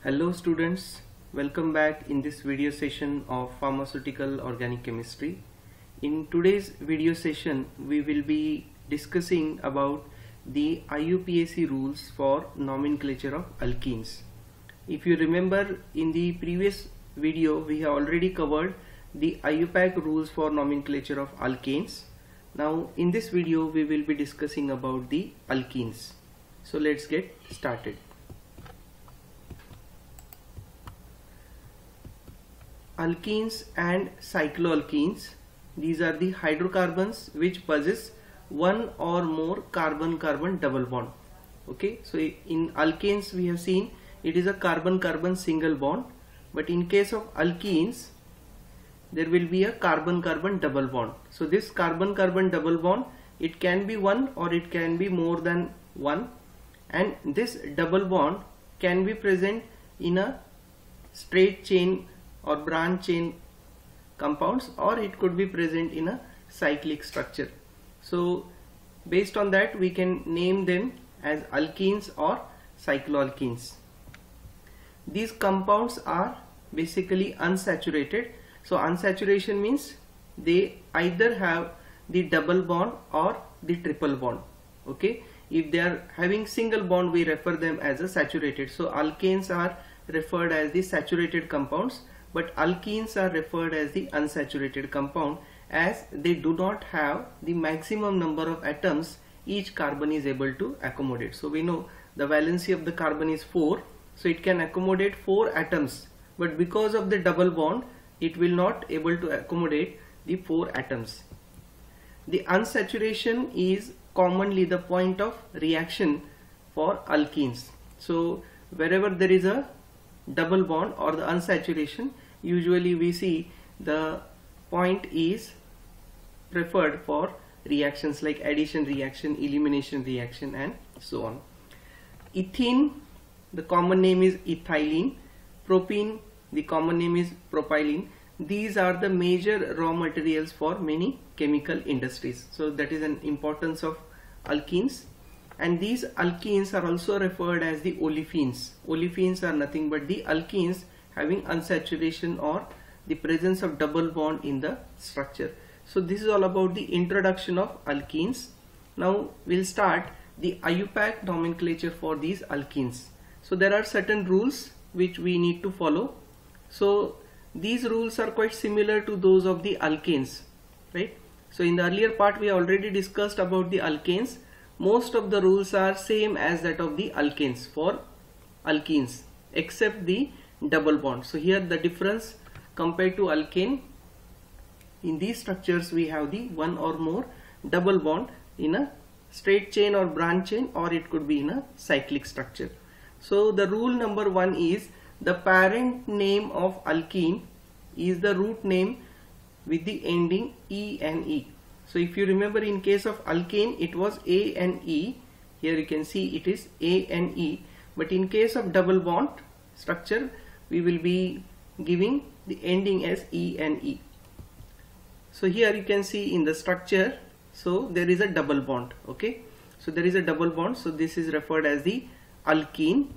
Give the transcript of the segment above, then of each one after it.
Hello students, welcome back in this video session of pharmaceutical organic chemistry. In today's video session we will be discussing about the IUPAC rules for nomenclature of alkenes. If you remember, in the previous video we have already covered the IUPAC rules for nomenclature of alkanes. Now in this video we will be discussing about the alkenes. So let's get started. Alkenes and cycloalkenes, these are the hydrocarbons which possess one or more carbon-carbon double bond. Okay, so in alkanes we have seen it is a carbon-carbon single bond, but in case of alkenes there will be a carbon-carbon double bond. So this carbon-carbon double bond, it can be one or it can be more than one, and this double bond can be present in a straight chain or branch chain compounds, or it could be present in a cyclic structure. So based on that we can name them as alkenes or cycloalkenes. These compounds are basically unsaturated. So unsaturation means they either have the double bond or the triple bond. Okay, if they are having single bond we refer them as a saturated. So alkanes are referred as the saturated compounds, but alkenes are referred as the unsaturated compound, as they do not have the maximum number of atoms each carbon is able to accommodate. So we know the valency of the carbon is 4, so it can accommodate 4 atoms, but because of the double bond it will not able to accommodate the 4 atoms. The unsaturation is commonly the point of reaction for alkenes. So wherever there is a double bond or the unsaturation, usually we see the point is preferred for reactions like addition reaction, elimination reaction, and so on. Ethene, the common name is ethylene. Propene, the common name is propylene. These are the major raw materials for many chemical industries. So that is an importance of alkenes. And these alkenes are also referred as the olefins. Olefins are nothing but the alkenes having unsaturation or the presence of double bond in the structure. So this is all about the introduction of alkenes. Now we'll start the IUPAC nomenclature for these alkenes. So there are certain rules which we need to follow. So these rules are quite similar to those of the alkanes, right? So in the earlier part we already discussed about the alkanes. Most of the rules are same as that of the alkanes for alkenes, except the double bond. So here the difference compared to alkane, in these structures we have the one or more double bond in a straight chain or branch chain, or it could be in a cyclic structure. So the rule number 1 is the parent name of alkene is the root name with the ending E and E. So if you remember, in case of alkane it was A and E, here you can see it is A and E, but in case of double bond structure we will be giving the ending as E and E. So here you can see in the structure, so there is a double bond. Okay, so there is a double bond, so this is referred as the alkene.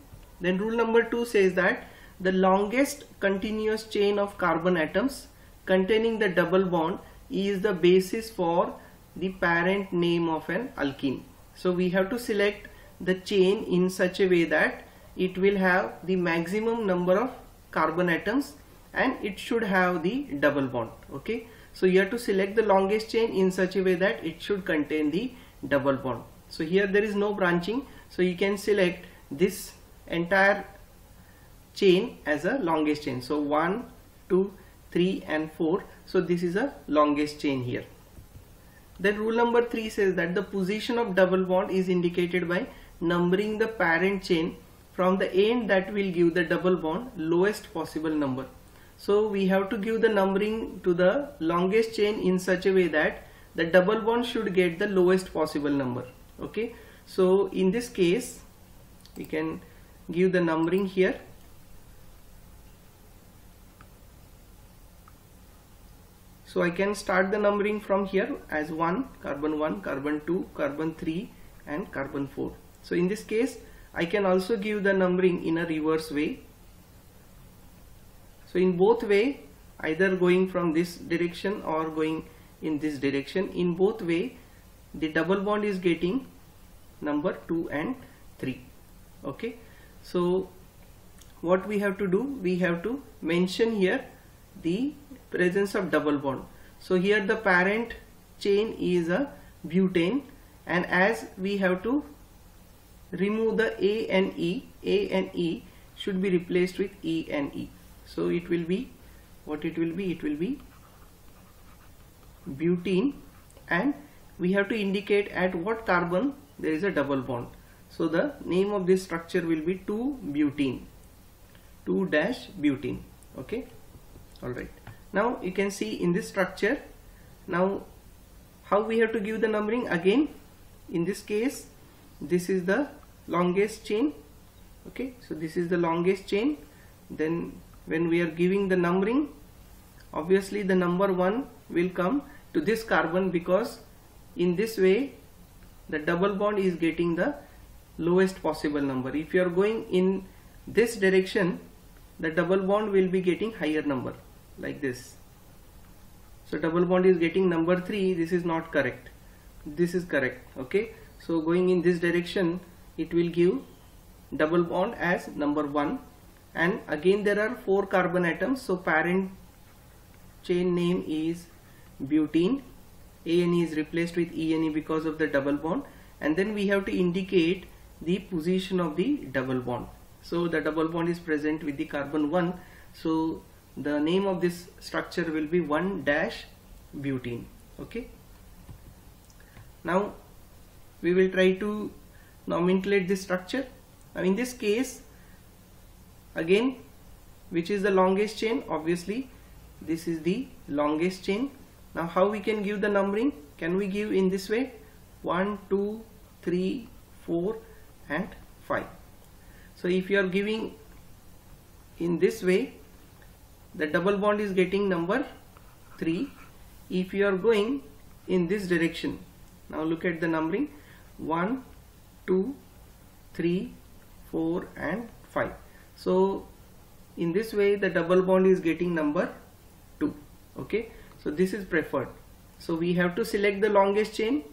Then rule number 2 says that the longest continuous chain of carbon atoms containing the double bond is the basis for the parent name of an alkene. So we have to select the chain in such a way that it will have the maximum number of carbon atoms and it should have the double bond. Okay, so you have to select the longest chain in such a way that it should contain the double bond. So here there is no branching, so you can select this entire chain as a longest chain. So 1, 2, 3 and 4. So this is a longest chain here. Then rule number 3 says that the position of double bond is indicated by numbering the parent chain from the end that will give the double bond lowest possible number. So we have to give the numbering to the longest chain in such a way that the double bond should get the lowest possible number. Okay, so in this case we can give the numbering here. So I can start the numbering from here as 1, carbon 2, carbon 3 and carbon 4. So in this case I can also give the numbering in a reverse way. So in both way, either going from this direction or going in this direction, in both way the double bond is getting number 2 and 3. Okay, so what we have to do, we have to mention here the presence of double bond. So here the parent chain is a butane, and as we have to remove the A and E should be replaced with E and E. So it will be what it will be, it will be butene, and we have to indicate at what carbon there is a double bond. So the name of this structure will be 2-butene, 2-butene. Okay, alright. Now you can see in this structure, now how we have to give the numbering. Again, in this case, this is the longest chain. Okay, so this is the longest chain. Then when we are giving the numbering, obviously the number 1 will come to this carbon, because in this way the double bond is getting the lowest possible number. If you are going in this direction, the double bond will be getting higher number, like this. So double bond is getting number 3. This is not correct, this is correct. Okay, so going in this direction, it will give double bond as number 1. And again there are 4 carbon atoms, so parent chain name is butene. A and E is replaced with E and E because of the double bond, and then we have to indicate the position of the double bond. So the double bond is present with the carbon 1, so the name of this structure will be 1-butene. Okay, now we will try to nomenclate this structure. Now in this case, again, which is the longest chain? Obviously this is the longest chain. Now how we can give the numbering? Can we give in this way? 1, 2, 3, 4 and 5. So if you are giving in this way, the double bond is getting number 3. If you are going in this direction, now look at the numbering: 1, 2, 3, 4 and 5. So in this way the double bond is getting number 2. Okay, so this is preferred. So we have to select the longest chain,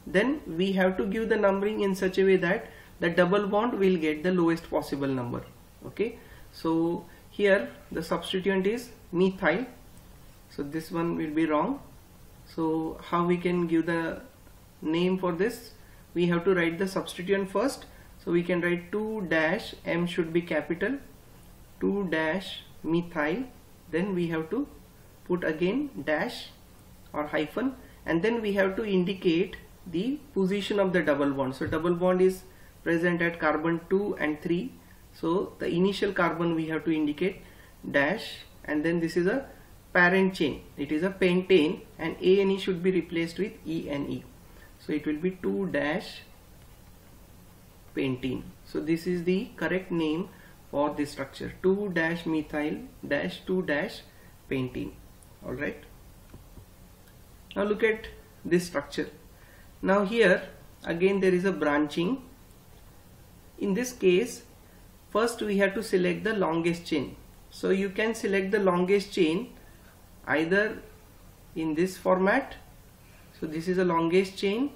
then we have to give the numbering in such a way that the double bond will get the lowest possible number. Okay, so here the substituent is methyl, so this one will be wrong. So how we can give the name for this? We have to write the substituent first. So we can write 2-M should be capital, 2-methyl, then we have to put again dash or hyphen, and then we have to indicate the position of the double bond. So double bond is present at carbon 2 and 3, so the initial carbon we have to indicate dash, and then this is a parent chain, it is a pentane, and A and E should be replaced with E and E, so it will be 2-pentene. So this is the correct name for this structure, 2-methyl-2-pentene. Alright, now look at this structure. Now here again there is a branching. In this case, first we have to select the longest chain. So you can select the longest chain either in this format. So this is the longest chain.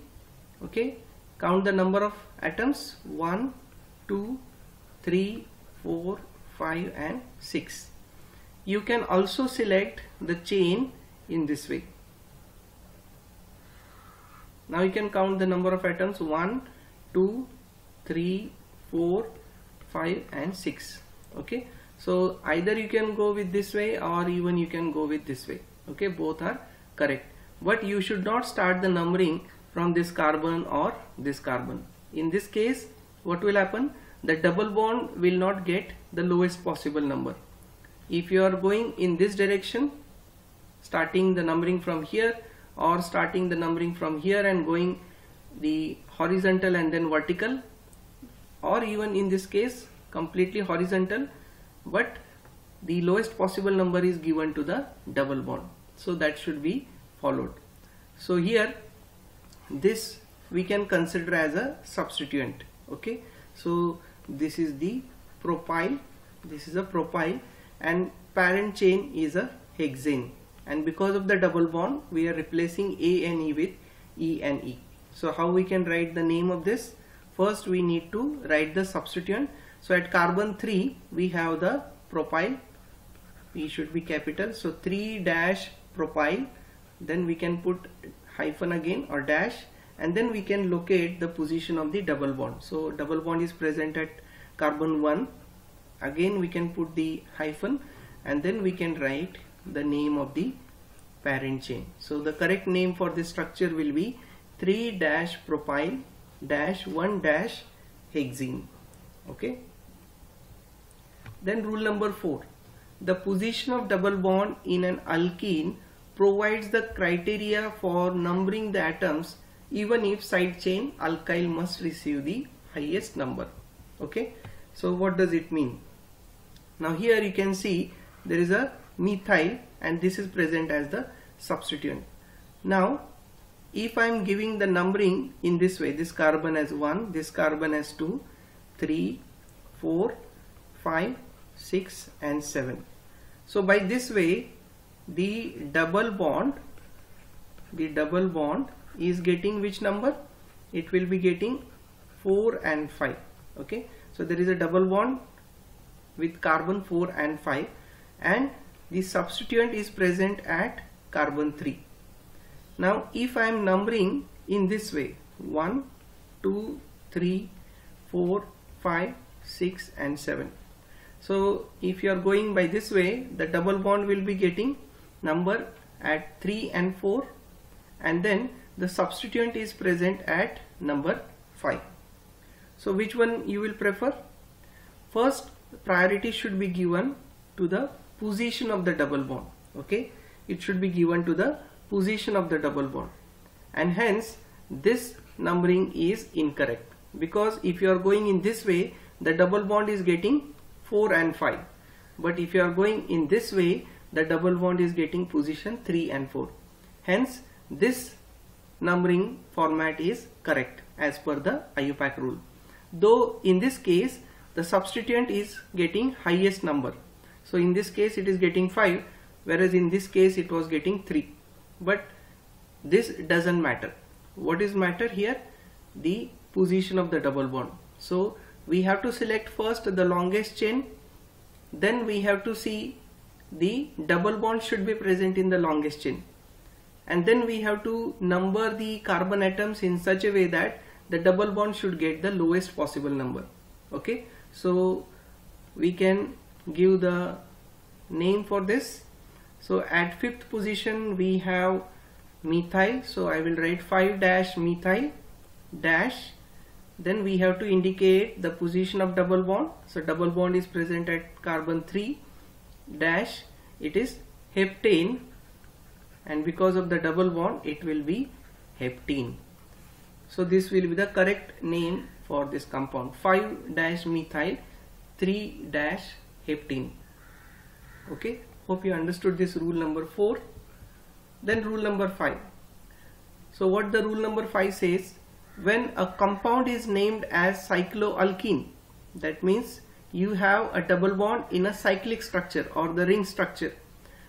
Okay, count the number of atoms: 1, 2, 3, 4, 5 and 6. You can also select the chain in this way. Now you can count the number of atoms: 1, 2, 3, 4, 5 and 6. Okay, so either you can go with this way or even you can go with this way. Okay, both are correct, but you should not start the numbering from this carbon or this carbon. In this case, what will happen? The double bond will not get the lowest possible number. If you are going in this direction, starting the numbering from here, or starting the numbering from here and going the horizontal and then vertical, or even in this case completely horizontal, but the lowest possible number is given to the double bond, so that should be followed. So here this we can consider as a substituent. Okay, so this is the propyl, this is a propyl, and parent chain is a hexane, and because of the double bond we are replacing A and E with E and E. So how we can write the name of this? First we need to write the substituent. So at carbon 3 we have the propyl, P should be capital, so 3-propyl, then we can put hyphen again or dash, and then we can locate the position of the double bond. So double bond is present at carbon 1, again we can put the hyphen, and then we can write the name of the parent chain. So the correct name for this structure will be 3-propyl-1-hexene. Okay. Then rule number 4. The position of double bond in an alkene provides the criteria for numbering the atoms even if side chain alkyl must receive the highest number. Okay. So what does it mean? Now here you can see there is a methyl and this is present as the substituent. Now if I am giving the numbering in this way, this carbon as 1, this carbon as 2, 3, 4, 5, 6 and 7. So by this way the double bond is getting which number? It will be getting 4 and 5. Okay. So there is a double bond with carbon 4 and 5 and the substituent is present at carbon 3. Now if I am numbering in this way 1, 2, 3, 4, 5, 6 and 7. So if you are going by this way, the double bond will be getting number at 3 and 4, and then the substituent is present at number 5. So which one you will prefer? First, priority should be given to the position of the double bond. Okay, it should be given to the position of the double bond, and hence this numbering is incorrect, because if you are going in this way the double bond is getting 4 and 5, but if you are going in this way the double bond is getting position 3 and 4. Hence this numbering format is correct as per the IUPAC rule, though in this case the substituent is getting highest number. So in this case it is getting 5, whereas in this case it was getting 3, but this doesn't matter. What is matter here? The position of the double bond. So we have to select first the longest chain, then we have to see the double bond should be present in the longest chain, and then we have to number the carbon atoms in such a way that the double bond should get the lowest possible number. Okay, so we can give the name for this. So at 5th position we have methyl, so I will write 5-methyl dash, then we have to indicate the position of double bond. So double bond is present at carbon 3 dash, it is heptane, and because of the double bond it will be heptene. So this will be the correct name for this compound, 5-methyl 3-heptene. Okay, hope you understood this rule number 4. Then rule number 5. So what the rule number 5 says, when a compound is named as cycloalkene, that means you have a double bond in a cyclic structure or the ring structure.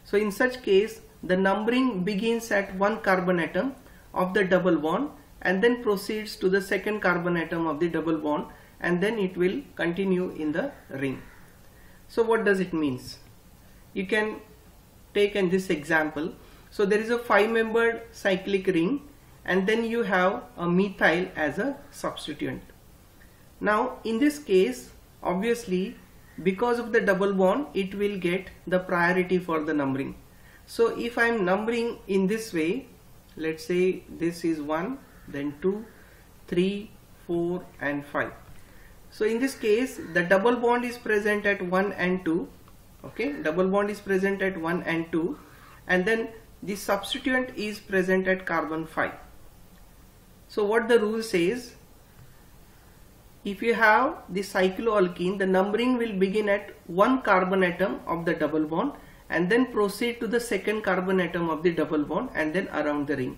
So in such case the numbering begins at one carbon atom of the double bond and then proceeds to the second carbon atom of the double bond, and then it will continue in the ring. So what does it means? You can take in this example. So there is a 5-membered cyclic ring and then you have a methyl as a substituent. Now in this case obviously because of the double bond it will get the priority for the numbering. So if I am numbering in this way, let's say this is 1, then 2, 3, 4 and 5. So in this case the double bond is present at 1 and 2. Okay, double bond is present at 1 and 2, and then the substituent is present at carbon 5. So what the rule says, if you have the cycloalkene, the numbering will begin at one carbon atom of the double bond and then proceed to the second carbon atom of the double bond and then around the ring.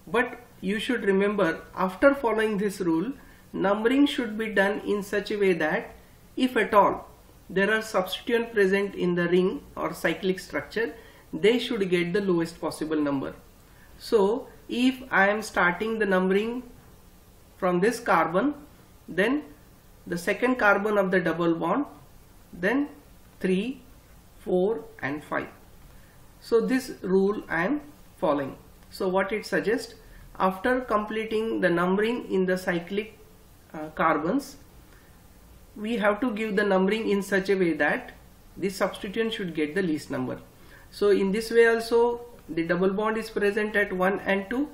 But you should remember, after following this rule, numbering should be done in such a way that if at all there are substituents present in the ring or cyclic structure, they should get the lowest possible number. So if I am starting the numbering from this carbon, then the second carbon of the double bond, then 3, 4 and 5. So this rule I am following. So what it suggests, after completing the numbering in the cyclic carbons, we have to give the numbering in such a way that the substituent should get the least number. So in this way also the double bond is present at 1 and 2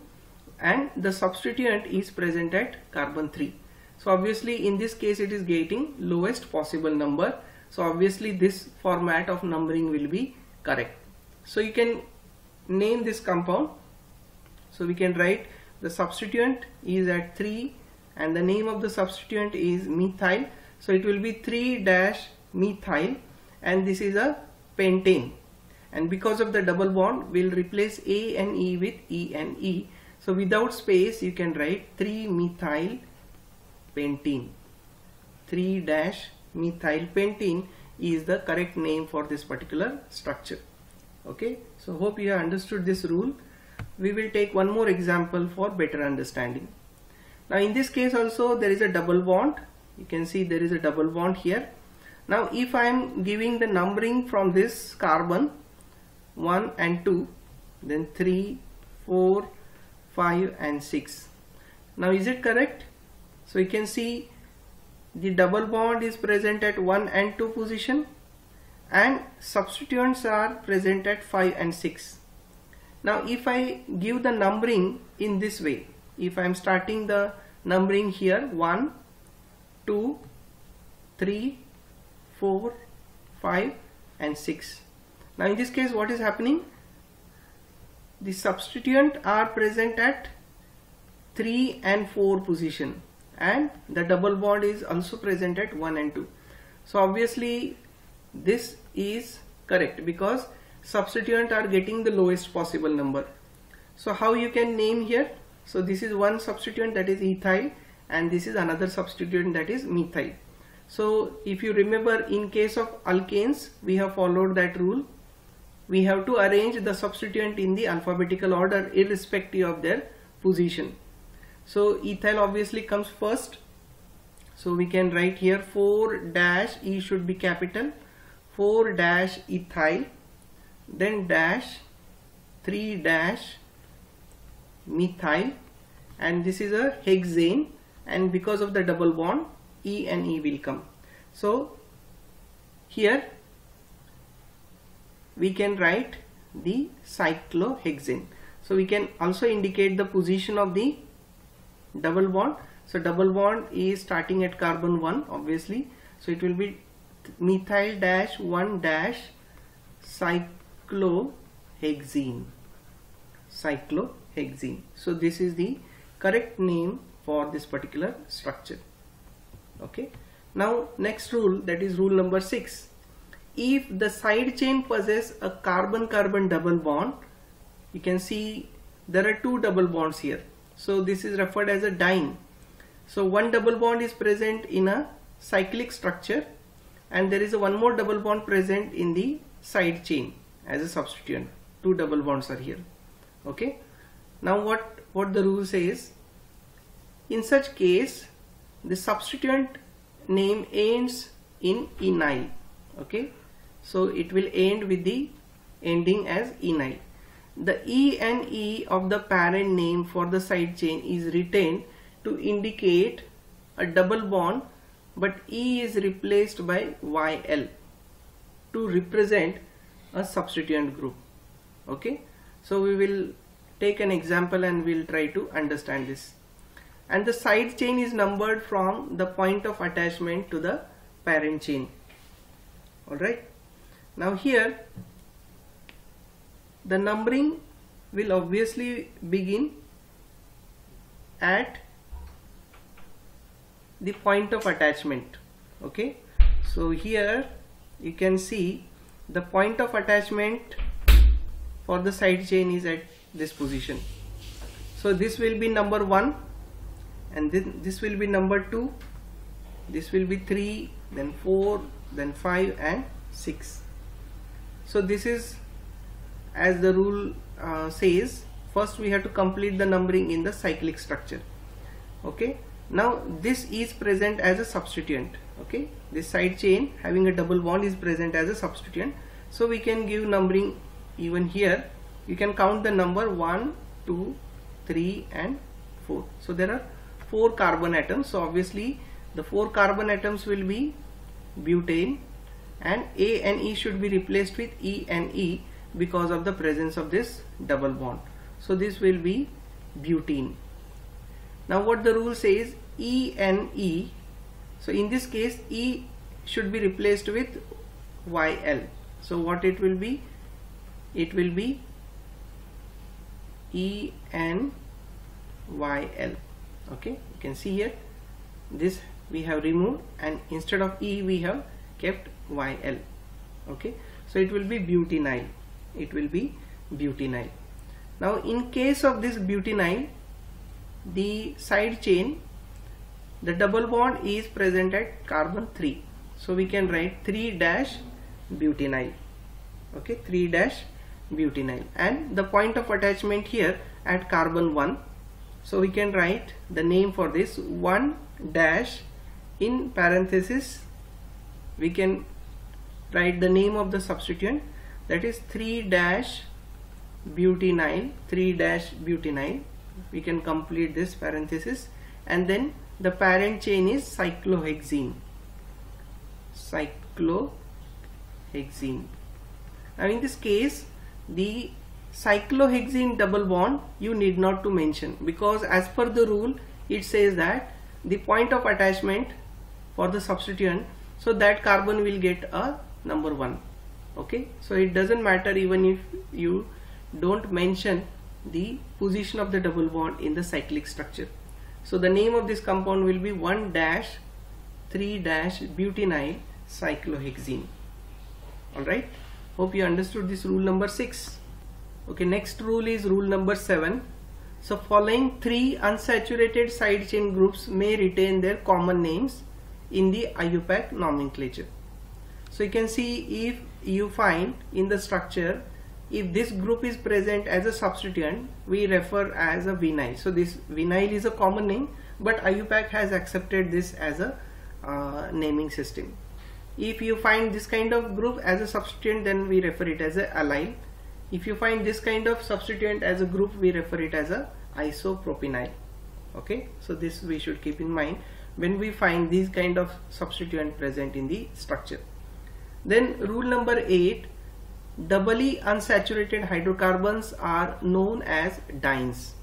and the substituent is present at carbon 3. So obviously in this case it is getting lowest possible number. So obviously this format of numbering will be correct. So you can name this compound. So we can write the substituent is at 3 and the name of the substituent is methyl. So it will be 3-methyl and this is a pentane. And because of the double bond, we'll replace A and E with E and E. So without space, you can write 3-methyl pentene. 3-methyl pentene is the correct name for this particular structure. Okay, so hope you have understood this rule. We will take one more example for better understanding. Now in this case also there is a double bond. You can see there is a double bond here. Now if I am giving the numbering from this carbon 1 and 2, then 3, 4, 5 and 6. Now is it correct? So you can see the double bond is present at 1 and 2 position and substituents are present at 5 and 6. Now if I give the numbering in this way, if I am starting the numbering here 1, 2, 3, 4, 5 and 6. Now in this case what is happening? The substituent are present at 3 and 4 position and the double bond is also present at 1 and 2. So obviously this is correct because substituent are getting the lowest possible number. So how you can name here? So this is one substituent, that is ethyl, and this is another substituent, that is methyl. So if you remember, in case of alkanes we have followed that rule. We have to arrange the substituent in the alphabetical order irrespective of their position. So ethyl obviously comes first. So we can write here 4-E should be capital, 4-ethyl, then dash 3-methyl, and this is a hexane, and because of the double bond E and E will come. So here we can write the cyclohexane. So we can also indicate the position of the double bond. So double bond is starting at carbon 1 obviously. So it will be methyl-1-cyclohexene. Cyclohexene. So this is the correct name for this particular structure. Okay. Now next rule, that is rule number 6. If the side chain possesses a carbon-carbon double bond, you can see there are two double bonds here. So this is referred as a diene. So one double bond is present in a cyclic structure and there is a one more double bond present in the side chain as a substituent. Two double bonds are here. Okay. Now what the rule says, in such case the substituent name ends in enyl. Okay. So it will end with the ending as enyl. The E and E of the parent name for the side chain is retained to indicate a double bond, but E is replaced by YL to represent a substituent group. Okay. So we will take an example and we'll try to understand this. And the side chain is numbered from the point of attachment to the parent chain. Alright. Now here the numbering will obviously begin at the point of attachment. Okay. So here you can see the point of attachment for the side chain is at this position. So this will be number 1 and then this will be number 2, this will be 3, then 4, then 5 and 6. So this is as the rule says. First we have to complete the numbering in the cyclic structure. Okay, now this is present as a substituent. Okay, this side chain having a double bond is present as a substituent, so we can give numbering even here. You can count the number 1, 2, 3 and 4. So there are 4 carbon atoms, so obviously the 4 carbon atoms will be butane, and A and E should be replaced with E and E because of the presence of this double bond. So this will be butene. Now what the rule says, E and E, so in this case E should be replaced with YL. So what it will be? It will be E and YL. Okay, you can see here this we have removed, and instead of E we have kept YL. Okay, so it will be butynyl. It will be butynyl. Now in case of this butynyl, the side chain, the double bond is present at carbon 3, so we can write 3-butynyl. Okay, 3-butynyl, and the point of attachment here at carbon 1, so we can write the name for this 1- in parenthesis. We can write the name of the substituent, that is 3-butynyl. 3-butynyl. We can complete this parenthesis, and then the parent chain is cyclohexene. Cyclohexene. Now in this case, the cyclohexene double bond you need not to mention, because as per the rule it says that the point of attachment for the substituent, so that carbon will get a number 1. Okay, so it doesn't matter even if you don't mention the position of the double bond in the cyclic structure. So the name of this compound will be 1-3-butynyl cyclohexene. Alright, hope you understood this rule number 6. Okay, next rule is rule number 7. So following 3 unsaturated side chain groups may retain their common names in the IUPAC nomenclature. So you can see, if you find in the structure, if this group is present as a substituent, we refer as a vinyl. So this vinyl is a common name, but IUPAC has accepted this as a naming system. If you find this kind of group as a substituent, then we refer it as a allyl. If you find this kind of substituent as a group, we refer it as a isopropenyl. Okay, so this we should keep in mind when we find these kind of substituent present in the structure. Then rule number 8, doubly unsaturated hydrocarbons are known as dienes.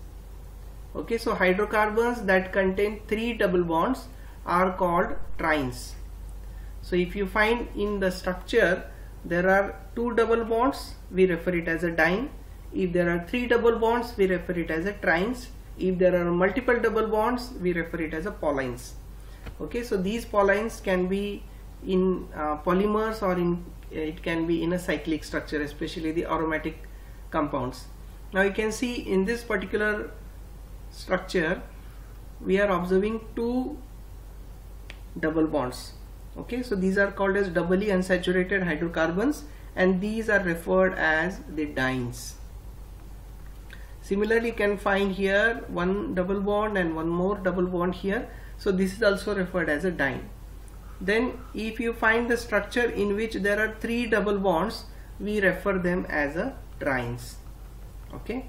Okay, so hydrocarbons that contain 3 double bonds are called trienes. So if you find in the structure there are 2 double bonds, we refer it as a diene. If there are 3 double bonds, we refer it as a trienes. If there are multiple double bonds, we refer it as a polyenes. Okay, so these polyenes can be in polymers, or it can be in a cyclic structure, especially the aromatic compounds. Now you can see in this particular structure we are observing 2 double bonds. Okay, so these are called as doubly unsaturated hydrocarbons, and these are referred as the dienes. Similarly, you can find here 1 double bond and 1 more double bond here, so this is also referred as a diene. Then if you find the structure in which there are 3 double bonds, we refer them as a trienes. Okay,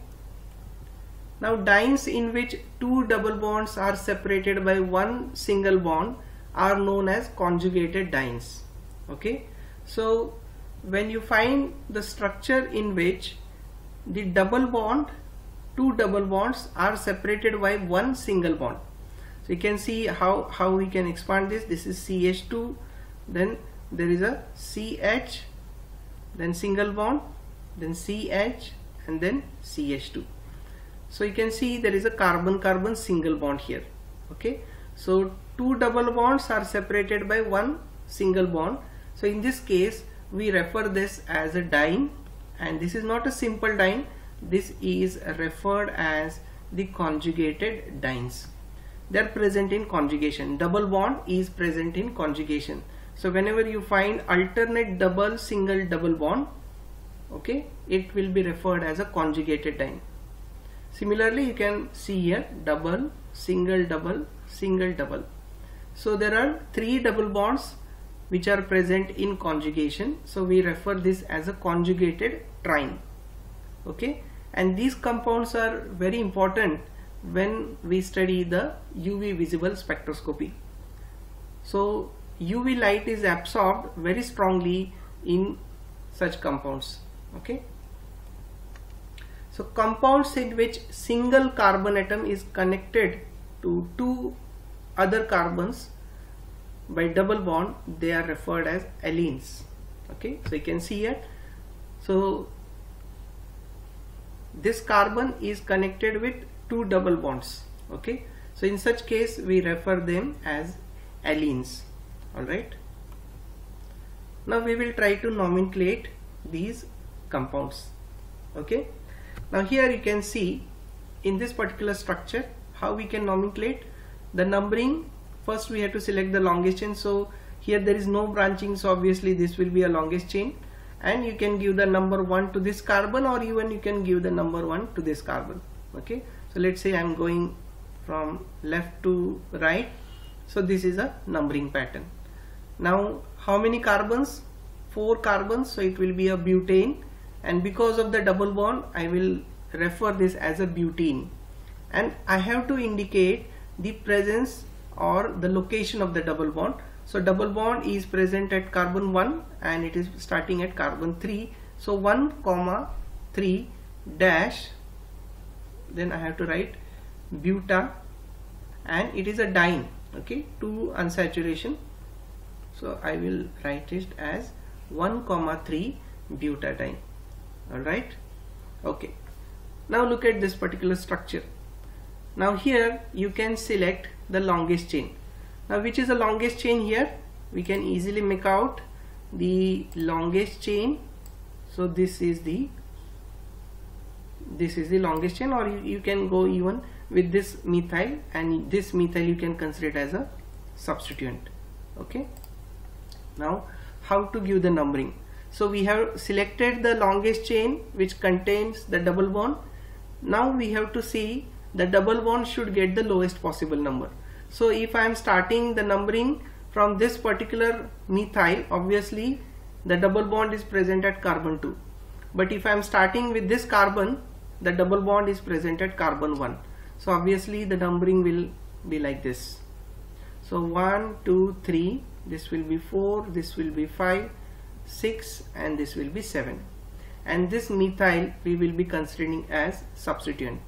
now dienes in which 2 double bonds are separated by 1 single bond are known as conjugated dienes. Okay, so when you find the structure in which the double bond, 2 double bonds are separated by 1 single bond, so you can see how we can expand this. This is CH2, then there is a CH, then single bond, then CH, and then CH2. So you can see there is a carbon-carbon single bond here. Okay, so 2 double bonds are separated by 1 single bond. So in this case we refer this as a diene, and this is not a simple diene, this is referred as the conjugated dienes. They are present in conjugation. Double bond is present in conjugation. So whenever you find alternate double, single, double bond, okay, it will be referred as a conjugated diene. Similarly, you can see here double, single, double, single, double. So there are 3 double bonds which are present in conjugation. So we refer this as a conjugated triene. Okay, and these compounds are very important when we study the UV visible spectroscopy. So UV light is absorbed very strongly in such compounds. Okay, so compounds in which single carbon atom is connected to 2 other carbons by double bond, they are referred as allenes. Okay, so you can see here, so this carbon is connected with 2 double bonds. Okay, so in such case we refer them as allenes. Alright, now we will try to nomenclate these compounds. Okay, now here you can see in this particular structure how we can nomenclate the numbering. First we have to select the longest chain. So here there is no branching, so obviously this will be a longest chain, and you can give the number 1 to this carbon, or even you can give the number 1 to this carbon. Okay, so let's say I am going from left to right, so this is a numbering pattern. Now how many carbons? 4 carbons, so it will be a butane, and because of the double bond I will refer this as a butene, and I have to indicate the presence or the location of the double bond. So double bond is present at carbon 1 and it is starting at carbon 3. So 1,3 dash, then I have to write buta, and it is a diene. Okay, 2 unsaturation, so I will write it as 1,3 butadiene. Alright, okay, now look at this particular structure. Now here you can select the longest chain. Now which is the longest chain here? We can easily make out the longest chain. So this is the longest chain, or you can go even with this methyl, and this methyl you can consider it as a substituent. Okay, now how to give the numbering? So we have selected the longest chain which contains the double bond. Now we have to see the double bond should get the lowest possible number. So if I am starting the numbering from this particular methyl, obviously the double bond is present at carbon 2, but if I am starting with this carbon, the double bond is present at carbon 1. So obviously the numbering will be like this. So 1, 2, 3, this will be 4, this will be 5, 6, and this will be 7, and this methyl we will be considering as substituent.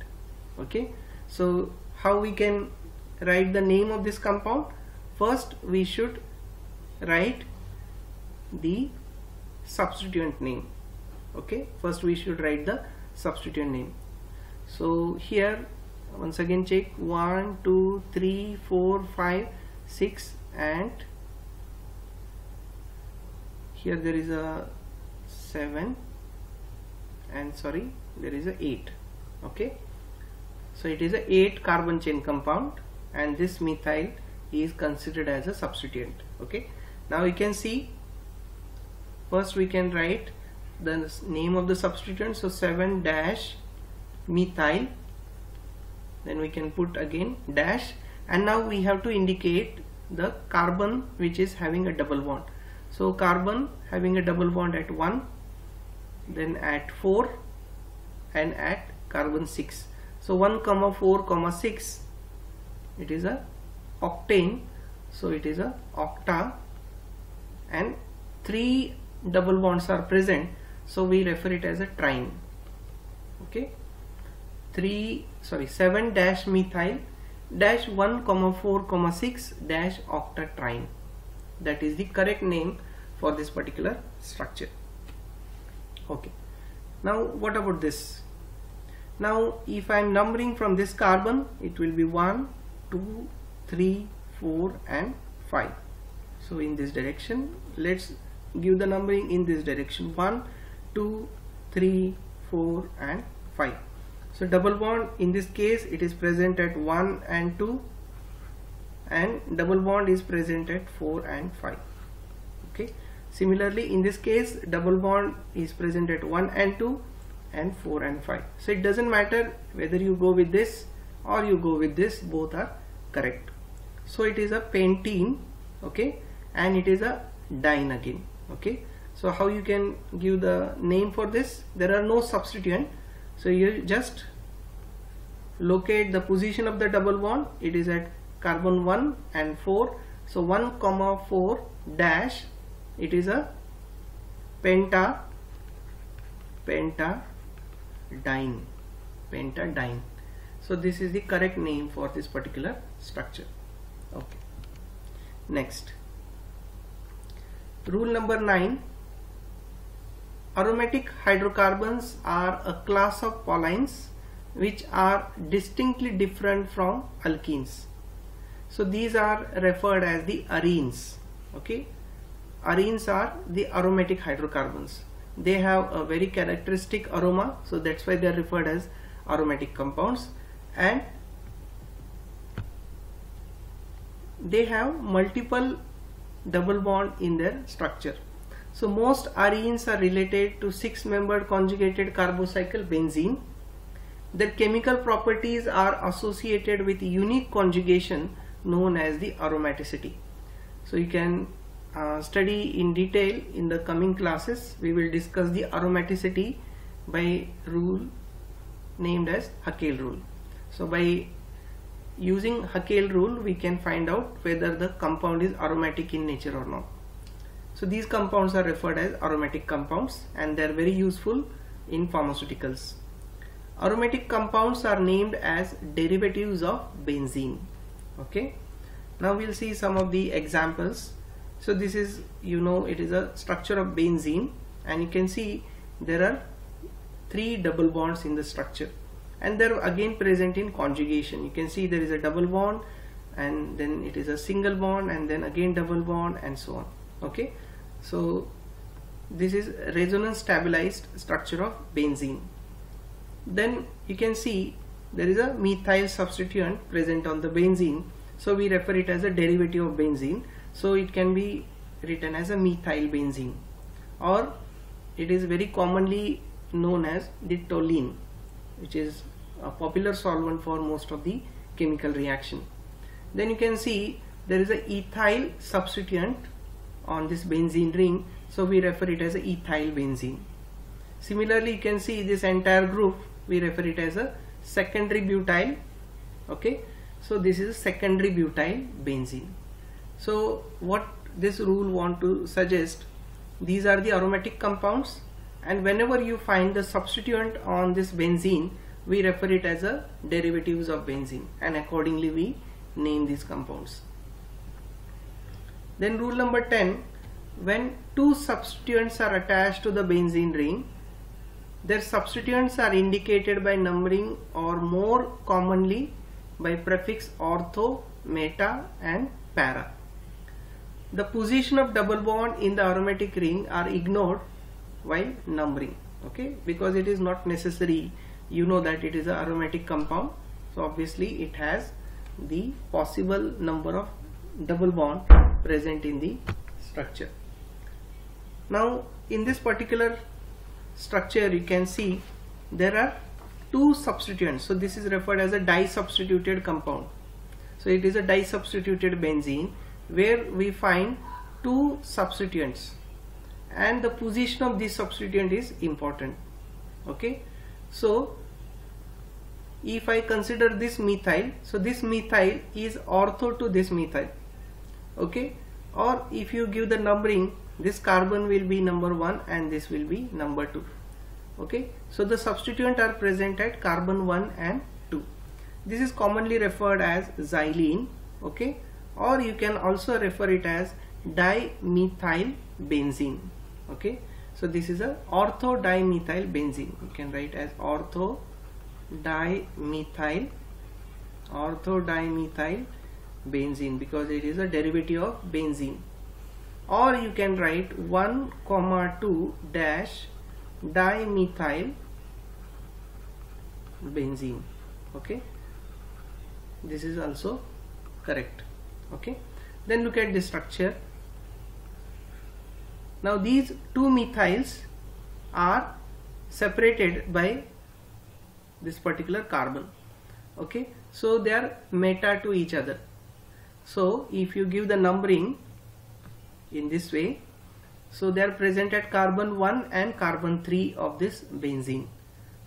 Okay, so how we can write the name of this compound? First we should write the substituent name. Okay, first we should write the substituent name. So here once again check 1, 2, 3, 4, 5, 6, and here there is a 7, and sorry, there is a 8. Okay, so it is a 8 carbon chain compound, and this methyl is considered as a substituent. Okay, now you can see, first we can write the name of the substituent. So 7 dash methyl, then we can put again dash, and now we have to indicate the carbon which is having a double bond. So carbon having a double bond at 1, then at 4, and at carbon 6. So 1, 4, 6, it is a octane, so it is a octa, and 3 double bonds are present, so we refer it as a triene. Okay, 7 dash methyl dash 1, 4, 6 dash octatriene. That is the correct name for this particular structure. Okay, now what about this? Now if I am numbering from this carbon, it will be 1, 2, 3, 4, and 5. So in this direction, let's give the numbering in this direction: 1, 2, 3, 4, and 5. So double bond in this case it is present at 1 and 2, and double bond is present at 4 and 5. Okay. Similarly, in this case, double bond is present at 1 and 2 and 4 and 5. So it doesn't matter whether you go with this or you go with this, both are correct. So it is a pentene, okay, and it is a diene again. Okay. So how you can give the name for this? There are no substituent. So you just locate the position of the double bond. It is at carbon 1 and 4. So 1, 4 dash, it is a pentadiene. So this is the correct name for this particular structure. Okay. Next, rule number 9. Aromatic hydrocarbons are a class of polines which are distinctly different from alkenes. So these are referred as the arenes. Okay, arenes are the aromatic hydrocarbons. They have a very characteristic aroma, so that's why they are referred as aromatic compounds, and they have multiple double bond in their structure. So most arenes are related to 6-membered conjugated carbocycle benzene. Their chemical properties are associated with unique conjugation known as the aromaticity. So you can study in detail in the coming classes. We will discuss the aromaticity by rule named as Haeckel rule. So by using Haeckel rule, we can find out whether the compound is aromatic in nature or not. So these compounds are referred as aromatic compounds, and they are very useful in pharmaceuticals. Aromatic compounds are named as derivatives of benzene. Okay. Now we'll see some of the examples. So this is, it is a structure of benzene, and you can see there are 3 double bonds in the structure, and they are again present in conjugation. You can see there is a double bond, and then it is a single bond, and then again double bond, and so on. Okay, so this is resonance stabilized structure of benzene. Then you can see there is a methyl substituent present on the benzene, so we refer it as a derivative of benzene. So it can be written as a methyl benzene, or it is very commonly known as the toluene, which is a popular solvent for most of the chemical reaction. Then you can see there is a ethyl substituent on this benzene ring, so we refer it as a ethyl benzene. Similarly, you can see this entire group, we refer it as a secondary butyl. Okay, so this is a secondary butyl benzene. So what this rule want to suggest, these are the aromatic compounds, and whenever you find the substituent on this benzene, we refer it as a derivatives of benzene, and accordingly we name these compounds. Then rule number 10, when 2 substituents are attached to the benzene ring, their substituents are indicated by numbering, or more commonly by prefix ortho, meta and para. The position of double bond in the aromatic ring are ignored while numbering, okay, because it is not necessary, that it is an aromatic compound, so obviously it has the possible number of double bond present in the structure. Now in this particular structure you can see there are 2 substituents, so this is referred as a disubstituted compound. So it is a disubstituted benzene where we find 2 substituents, and the position of this substituent is important. Okay, so if I consider this methyl, so this methyl is ortho to this methyl. Okay, or if you give the numbering, this carbon will be number 1 and this will be number 2. Okay, so the substituent are present at carbon 1 and 2. This is commonly referred as xylene. Okay, or you can also refer it as dimethyl benzene. Okay, so this is a ortho dimethyl benzene. You can write as ortho dimethyl benzene because it is a derivative of benzene. Or you can write 1,2 dash dimethyl benzene. Okay, this is also correct. Okay, then look at the structure. Now these two methyls are separated by this particular carbon. Okay, so they are meta to each other. So if you give the numbering in this way, so they are present at carbon 1 and carbon 3 of this benzene.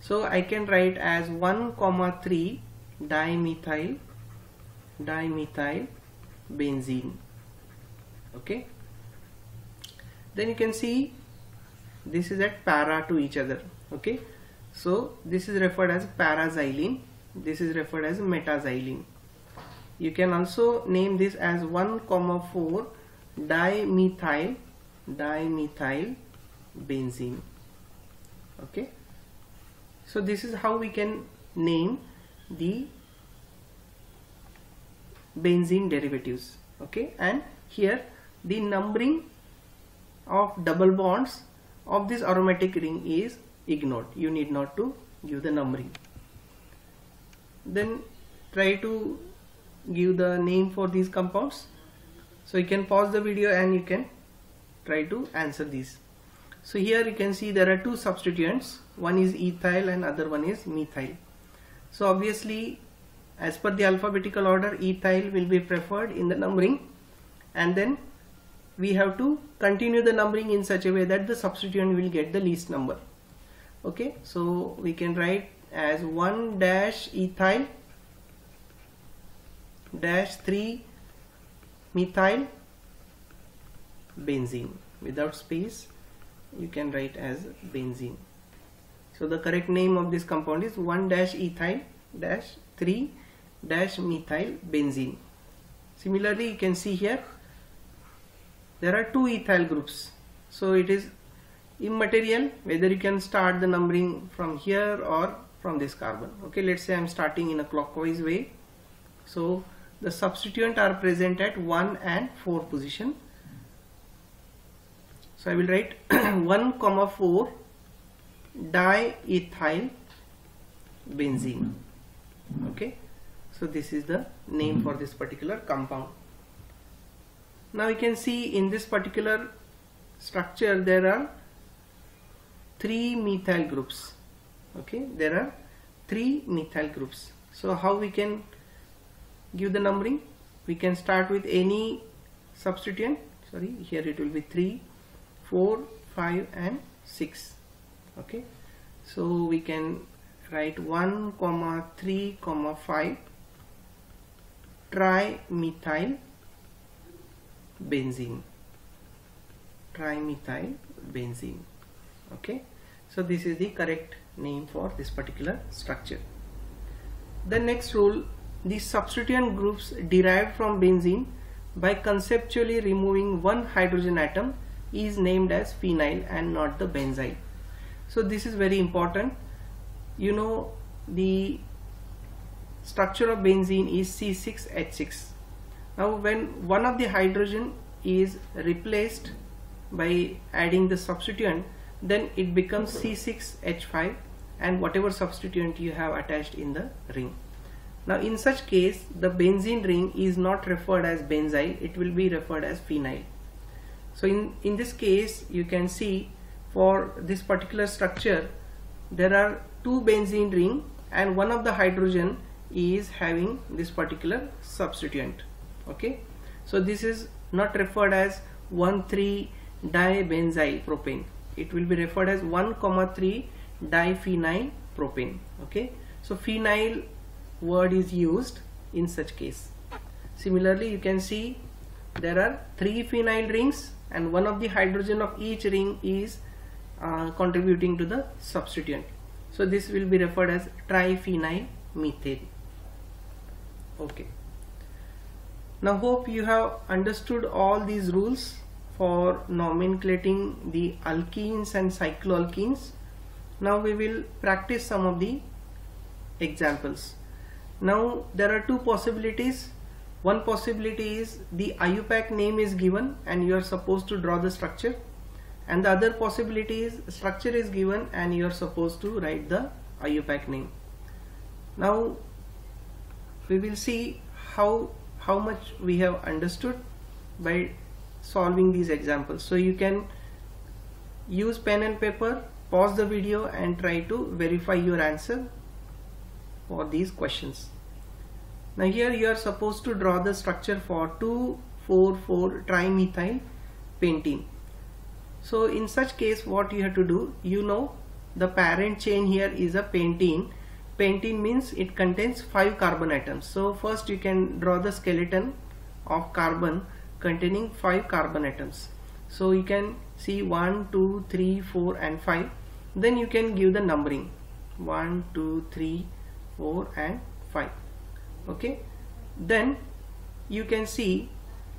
So I can write as 1,3 dimethyl benzene. Okay, then you can see this is at para to each other. Okay, so this is referred as paraxylene, this is referred as metaxylene. You can also name this as 1,4 dimethyl benzene. Okay, so this is how we can name the benzene derivatives. Okay, and here the numbering of double bonds of this aromatic ring is ignored. You need not to give the numbering. Then try to give the name for these compounds. So you can pause the video and you can try to answer these. So here you can see there are two substituents, one is ethyl and other one is methyl. So obviously as per the alphabetical order, ethyl will be preferred in the numbering, and then we have to continue the numbering in such a way that the substituent will get the least number. Okay, so we can write as 1 dash ethyl dash 3 methyl benzene. Without space you can write as benzene. So the correct name of this compound is 1 dash ethyl dash 3 dash methyl benzene. Similarly you can see here there are two ethyl groups, so it is immaterial whether you can start the numbering from here or from this carbon. Okay, let's say I am starting in a clockwise way. So the substituent are present at 1 and 4 position. So I will write 1,4 diethyl benzene. Okay, so this is the name for this particular compound. Now you can see in this particular structure there are 3 methyl groups. Okay, there are 3 methyl groups. So how we can give the numbering? We can start with any substituent. Sorry, here it will be 3, 4, 5 and 6. Okay, so we can write 1, 3, 5 trimethyl benzene. Okay, so this is the correct name for this particular structure. The next rule, the substituent groups derived from benzene by conceptually removing one hydrogen atom is named as phenyl and not the benzyl. So this is very important. You know the structure of benzene is C6H6. Now when one of the hydrogen is replaced by adding the substituent, then it becomes C6H5 and whatever substituent you have attached in the ring. Now in such case the benzene ring is not referred as benzyl, it will be referred as phenyl. So in this case you can see for this particular structure there are 2 benzene ring and one of the hydrogen is having this particular substituent. Okay, so this is not referred as 1,3-dibenzyl propane, it will be referred as 1,3-diphenyl propane. Okay, so phenyl word is used in such case. Similarly you can see there are 3 phenyl rings and one of the hydrogen of each ring is contributing to the substituent. So this will be referred as triphenyl methane. Okay, now hope you have understood all these rules for nomenclating the alkenes and cycloalkenes. Now we will practice some of the examples. Now there are 2 possibilities. One possibility is the IUPAC name is given and you are supposed to draw the structure, and the other possibility is structure is given and you are supposed to write the IUPAC name. Now we will see how much we have understood by solving these examples. So you can use pen and paper, pause the video and try to verify your answer for these questions. Now here you are supposed to draw the structure for 2,4,4 trimethyl pentene. So in such case, what you have to do, you know the parent chain here is a pentene. Pentene means it contains 5 carbon atoms. So first you can draw the skeleton of carbon containing 5 carbon atoms. So you can see 1, 2, 3, 4 and 5. Then you can give the numbering 1, 2, 3, 4 and 5. Okay. Then you can see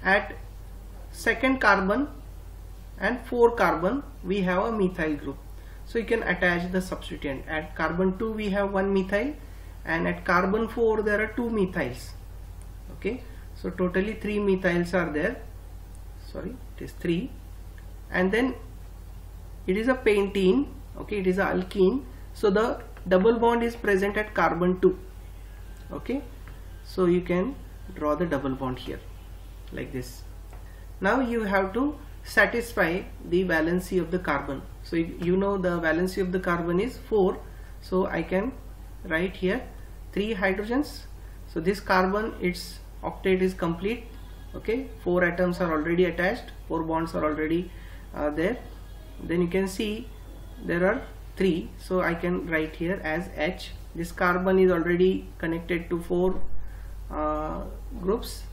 at second carbon and 4 carbon we have a methyl group. So you can attach the substituent. At carbon 2 we have 1 methyl, and at carbon 4 there are 2 methyls. Okay. So totally 3 methyls are there. Sorry, it is 3. And then it is a pentene. Okay, it is a alkene. So the double bond is present at carbon 2. Okay. So you can draw the double bond here like this. Now you have to satisfy the valency of the carbon. So you know the valency of the carbon is 4. So I can write here 3 hydrogens. So this carbon, its octet is complete. Okay, 4 atoms are already attached, 4 bonds are already there. Then you can see there are 3. So I can write here as H. This carbon is already connected to 4 groups,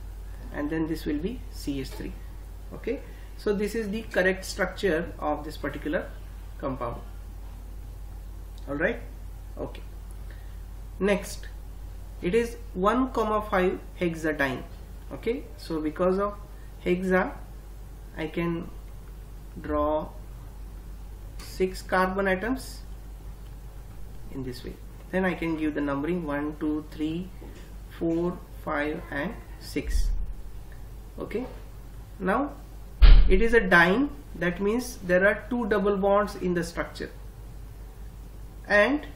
and then this will be CH3. Okay. So this is the correct structure of this particular compound. Alright. Okay. Next, it is 1,5 hexadiene. Okay. So because of hexa, I can draw 6 carbon atoms in this way. Then I can give the numbering 1, 2, 3, 4, 5 and 6. Okay. Now it is a diene, that means there are 2 double bonds in the structure and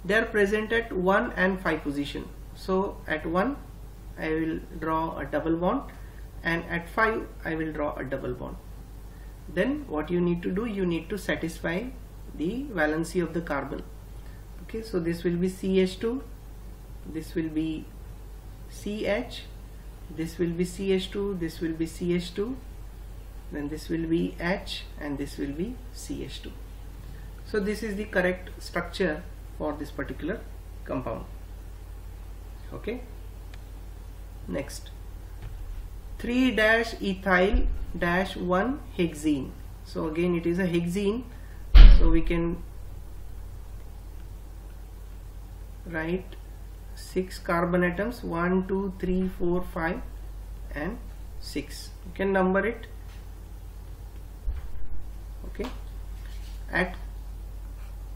they are present at 1 and 5 position. So at 1 I will draw a double bond, and at 5 I will draw a double bond. Then what you need to do, you need to satisfy the valency of the carbon. Okay, so this will be CH2, this will be CH, this will be CH2, this will be CH2, then this will be H, and this will be CH2. So this is the correct structure for this particular compound. Okay. Next, 3-ethyl-1 hexene. So again it is a hexene. So we can write 6 carbon atoms, 1, 2, 3, 4, 5 and 6. You can number it. Okay. At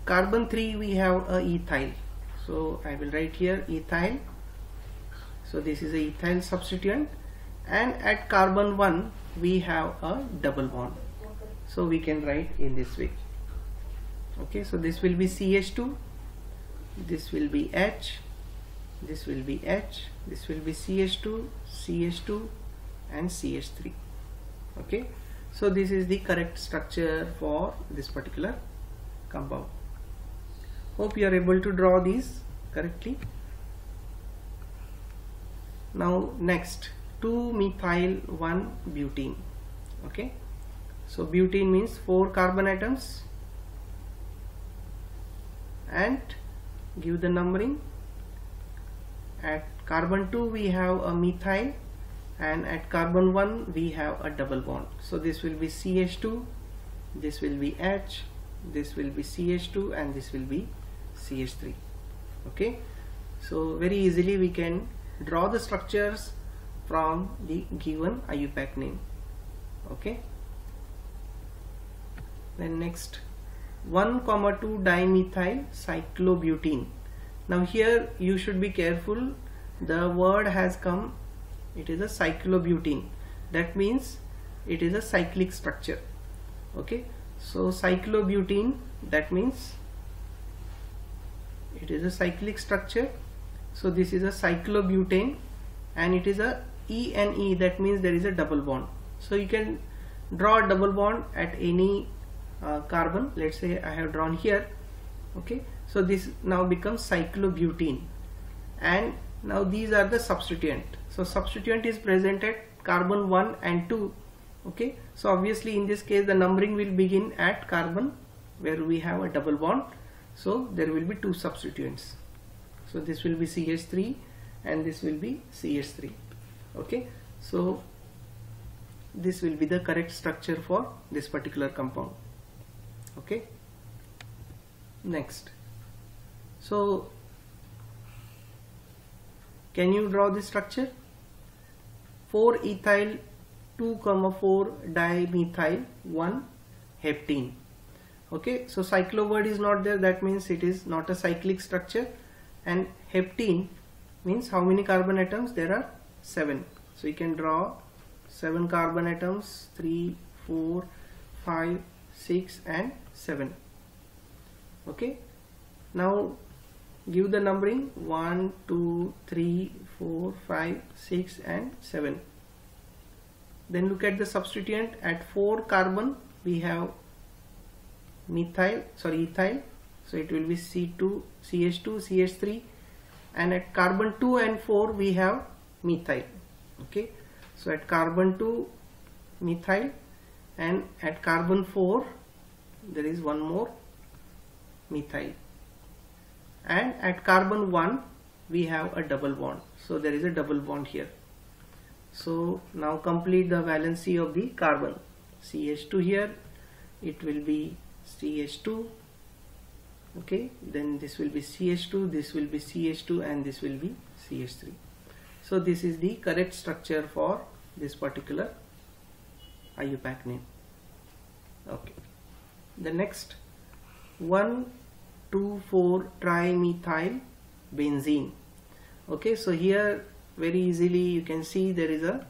carbon 3 we have a ethyl. So I will write here ethyl. So this is a ethyl substituent, and at carbon 1 we have a double bond. So we can write in this way. Okay, so this will be CH2, this will be H, this will be H, this will be CH2, CH2 and CH3. Okay, so this is the correct structure for this particular compound. Hope you are able to draw these correctly. Now next, 2-methyl-1-butene. Okay, so butene means 4 carbon atoms, and give the numbering. At carbon 2 we have a methyl, and at carbon 1 we have a double bond. So this will be CH2, this will be H, this will be CH2 and this will be CH3. Okay, so very easily we can draw the structures from the given IUPAC name. Okay, then next, 1,2-dimethyl cyclobutene. Now here you should be careful, the word has come, it is a cyclobutene, that means it is a cyclic structure. Okay, so cyclobutene, that means it is a cyclic structure. So this is a cyclobutane, and it is a ENE, that means there is a double bond. So you can draw a double bond at any carbon, let's say I have drawn here. Okay, so this now becomes cyclobutene, and now these are the substituent. So substituent is present at carbon 1 and 2. Okay, so obviously in this case the numbering will begin at carbon where we have a double bond, so there will be two substituents. So this will be CH3 and this will be CH3. Okay, so this will be the correct structure for this particular compound. Okay, next, so can you draw this structure? 4-ethyl 2,4-dimethyl 1-heptene. Okay, so cyclo word is not there, that means it is not a cyclic structure, and heptene means how many carbon atoms? There are 7. So you can draw 7 carbon atoms, 3, 4, 5, 6 and 7. Okay, now give the numbering 1, 2, 3, 4, 5, 6 and 7. Then look at the substituent. At 4 carbon we have ethyl, so it will be C2, CH2, CH3, and at carbon 2 and 4 we have methyl. Okay, so at carbon 2 methyl, and at carbon 4 there is one more methyl, and at carbon 1 we have a double bond, so there is a double bond here. So now complete the valency of the carbon. CH2 here, it will be CH2. Okay, then this will be CH2, this will be CH2 and this will be CH3. So this is the correct structure for this particular IUPAC name. Okay, the next 1,2,4-trimethyl benzene. Okay, so here very easily you can see there is a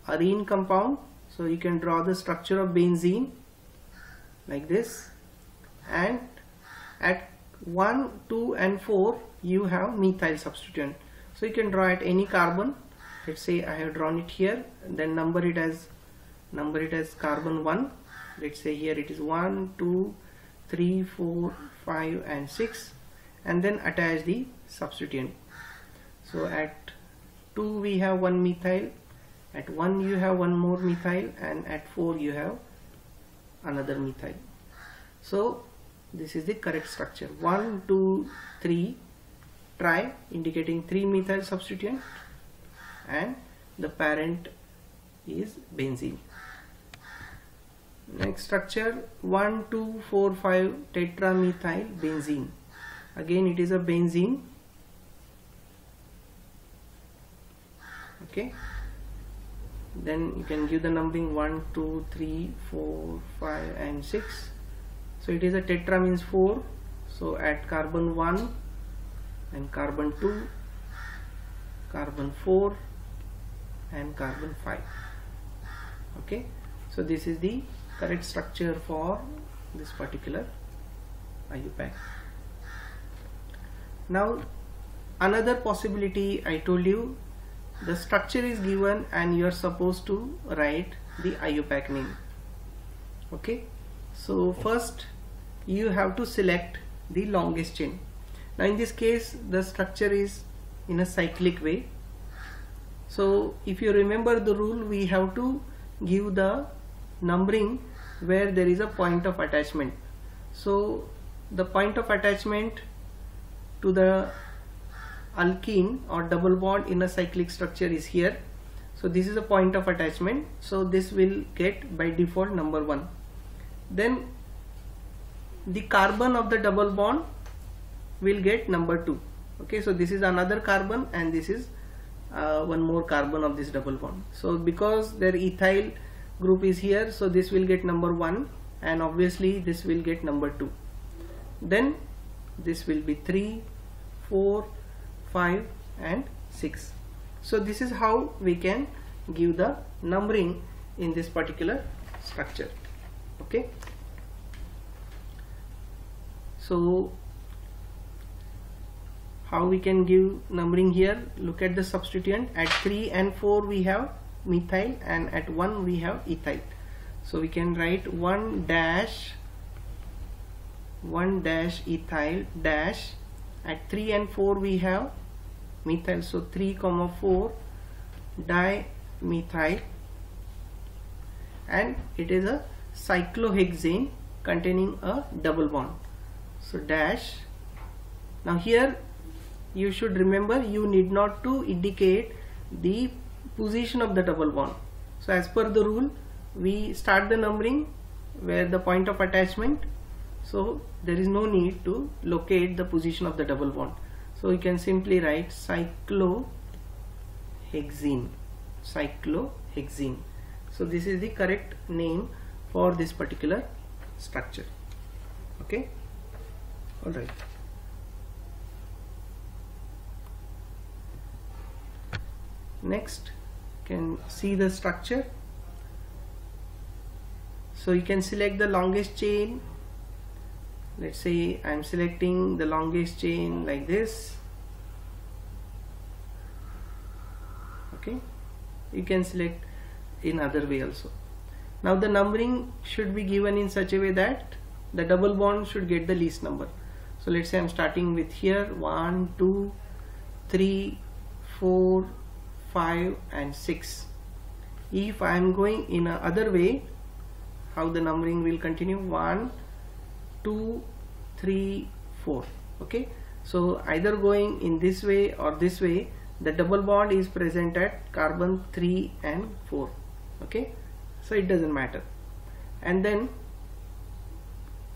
arene compound, so you can draw the structure of benzene like this, and at 1, 2 and 4 you have methyl substituent. So you can draw at any carbon. Let's say I have drawn it here, then number it as carbon 1. Let's say here it is 1, 2, 3, 4, 5 and 6, and then attach the substituent. So at 2 we have one methyl, at 1 you have one more methyl, and at 4 you have another methyl. So this is the correct structure. 1, 2, 3 tri, indicating 3 methyl substituent, and the parent is benzene. Next structure 1,2,4,5-tetramethyl benzene. Again it is a benzene. Okay, then you can give the numbering 1, 2, 3, 4, 5 and 6. So it is a tetra means 4. So at carbon 1 and carbon 2, carbon 4 and carbon 5. Okay, so this is the correct structure for this particular IUPAC. Now another possibility, I told you the structure is given and you are supposed to write the IUPAC name. Okay, so first you have to select the longest chain. Now in this case the structure is in a cyclic way. So if you remember the rule, we have to give the numbering where there is a point of attachment. So the point of attachment to the alkene or double bond in a cyclic structure is here. So this is a point of attachment, so this will get by default number 1. Then the carbon of the double bond will get number 2. Okay, so this is another carbon and this is one more carbon of this double bond. So because their ethyl group is here, so this will get number 1, and obviously this will get number 2. Then this will be 3, 4, 5 and 6. So this is how we can give the numbering in this particular structure. Okay, so how we can give numbering here? Look at the substituent. At 3 and 4 we have methyl, and at 1 we have ethyl. So we can write 1 dash ethyl dash. At 3 and 4 we have methyl, so 3, 4 dimethyl, and it is a cyclohexane containing a double bond. So dash. Now here you should remember, you need not to indicate the position of the double bond. So as per the rule, we start the numbering where the point of attachment, so there is no need to locate the position of the double bond. So we can simply write cyclohexene. So this is the correct name for this particular structure. Okay, all right. Next, you can see the structure. So you can select the longest chain. Let's say I am selecting the longest chain like this. Okay, you can select in other way also. Now the numbering should be given in such a way that the double bond should get the least number. So let's say I'm starting with here 1, 2, 3, 4, 5 and 6. If I am going in a other way, how the numbering will continue? 1, 2, 3, 4. Okay, so either going in this way or this way, the double bond is present at carbon 3 and 4. Okay, so it doesn't matter. And then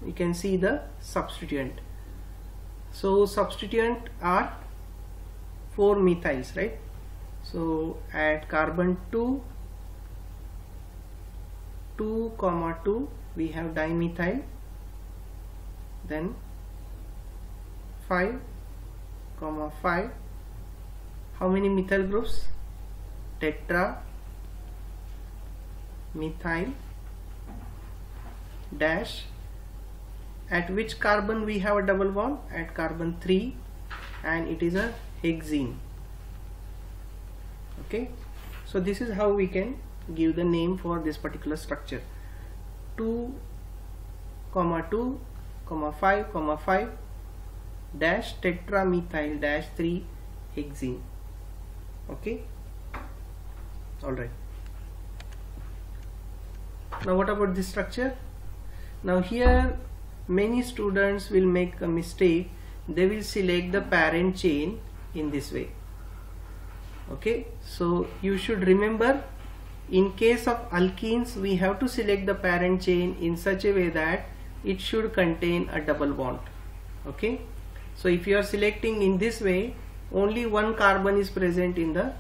you can see the substituent. So substituent are 4 methyls, right? So at carbon 2, 2, 2 we have dimethyl, then 5, 5, how many methyl groups? Tetra methyl dash. At which carbon we have a double bond? At carbon 3, and it is a hexene. Okay, so this is how we can give the name for this particular structure. 2, 2, 5, 5 dash tetramethyl dash 3 hexene. Okay, all right. Now what about this structure? Now here many students will make a mistake. They will select the parent chain in this way. Okay, so you should remember, in case of alkenes we have to select the parent chain in such a way that it should contain a double bond. Okay, so if you are selecting in this way, only one carbon is present in the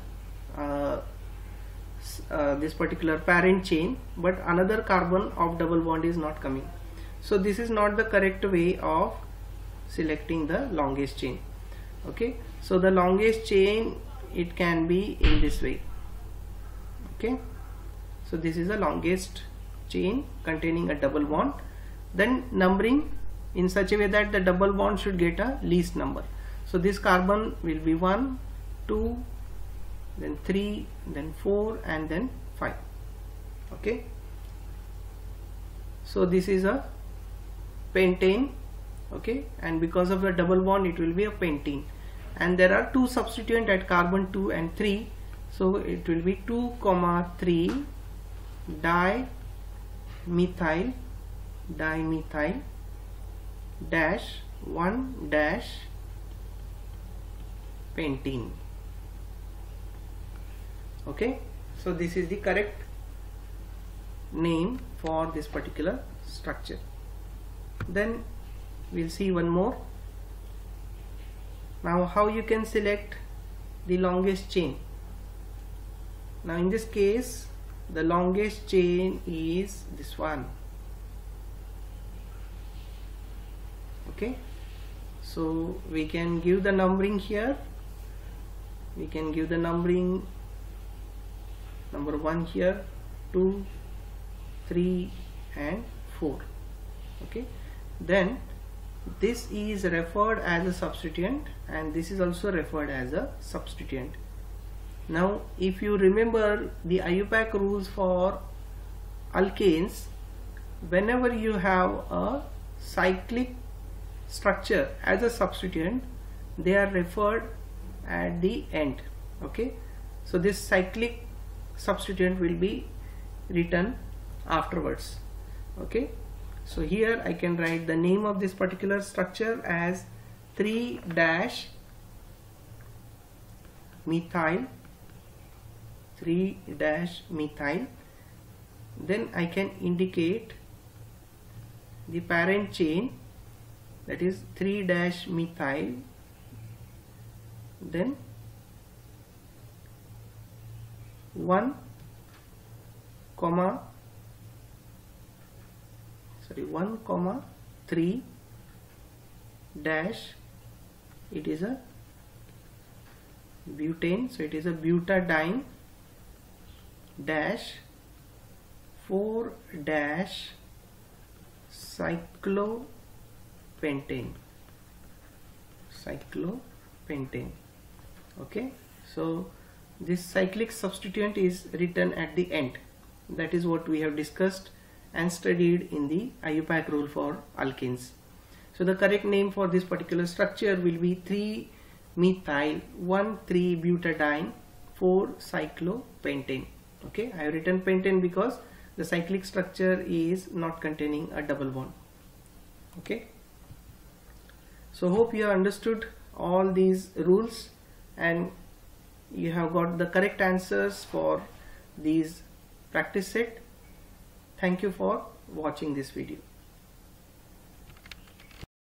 this particular parent chain, but another carbon of double bond is not coming. So this is not the correct way of selecting the longest chain. Okay, so the longest chain, it can be in this way. Okay, so this is the longest chain containing a double bond. Then numbering in such a way that the double bond should get a least number. So this carbon will be 1, 2, then 3, then 4 and then 5. Okay, so this is a pentane. Okay, and because of the double bond it will be a pentene, and there are two substituent at carbon 2 and 3, so it will be 2, 3 dimethyl dash 1 dash pentene. Okay, so this is the correct name for this particular structure. Then we'll see one more. Now how you can select the longest chain? Now in this case the longest chain is this one. Okay, so we can give the numbering here. We can give the numbering number 1 here, 2, 3 and 4. Okay, then this is referred as a substituent and this is also referred as a substituent. Now if you remember the IUPAC rules for alkanes, whenever you have a cyclic structure as a substituent, they are referred at the end. Okay, so this cyclic substituent will be written afterwards. Okay, so here I can write the name of this particular structure as 3-methyl, 3-methyl. Then I can indicate the parent chain, that is 3-methyl, then 1 comma 3 dash, it is a butane, so it is a butadiene dash 4 dash cyclopentane. Okay, so this cyclic substituent is written at the end. That is what we have discussed and studied in the IUPAC rule for alkenes. So the correct name for this particular structure will be 3-methyl 1,3-butadiene 4-cyclopentane. Okay, I have written pentane because the cyclic structure is not containing a double bond. Okay, so hope you have understood all these rules and you have got the correct answers for these practice set. Thank you for watching this video.